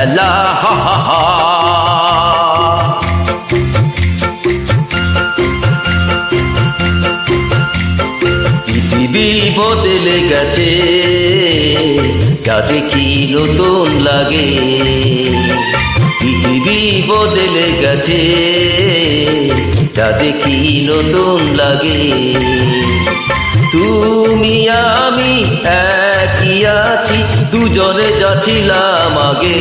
লা লা হা হা হা। পৃথিবী বদলে গেছে, যা দেখি নতুন লাগে। পৃথিবী বদলে গেছে, যা দেখি নতুন লাগে। তুমি আমি একই আছি, দুজনে যাচ্ছিলাম আগে।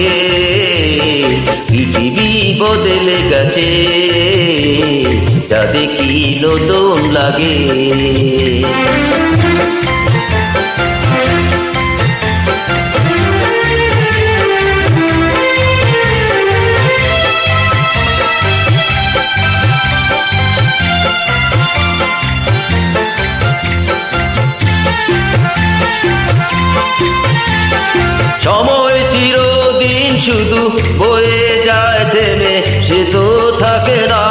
পৃথিবী বদলে গেছে, যা দেখি নতুন লাগে। সময় চিরদিন শুধু বয়ে যায় থেমে, সে তো থাকে না।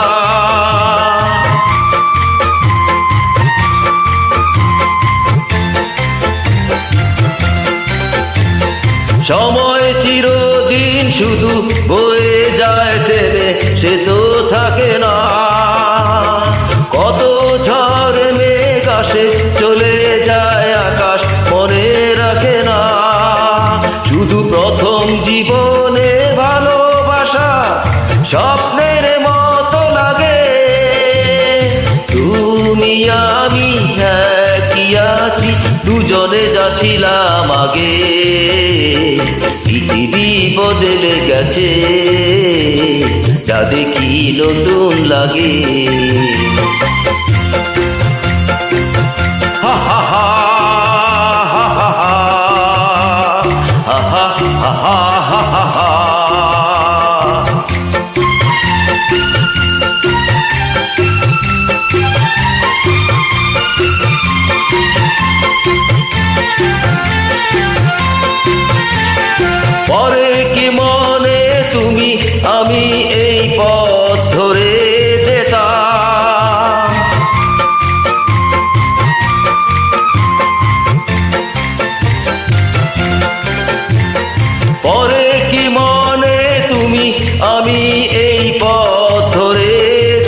সময় চিরদিন শুধু বয়ে যায় থেমে, সে তো থাকে না। কত ঝড় মেঘ আসে, চলে যায় আকাশ, মনে রাখে না। শুধু প্রথম জীবনে ভালোবাসা স্বপ্নের মতো লাগে। তুমি আমি একই আছি, দুজনে যাচ্ছিলাম আগে। পৃথিবী বদলে গেছে, যা দেখি নতুন লাগে। হা হা হা হা হা হা হা হা হা হা হা। পরে কি মনে তুমি আমি এই পথ ধরে যেতাম। পরে কি মনে তুমি আমি এই পথ ধরে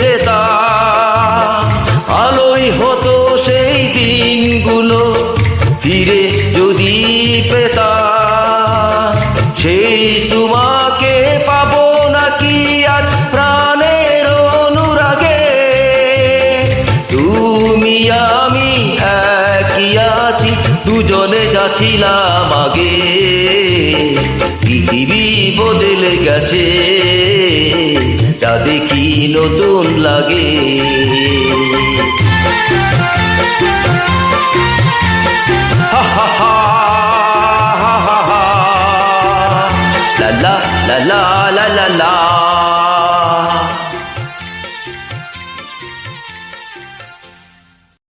যেতাম। আলোই হতো সেই দিনগুলো, ফিরে যদি পেতাম। সেই তোমাকে পাবো নাকি আজ প্রাণের অনুরাগে। তুমি আমি একই আছি, দুজনে যাচ্ছিলাম আগে। পৃথিবী বদলে গেছে, যা দেখি নতুন লাগে। হা হা হা হা হা হা। La la la la la la la.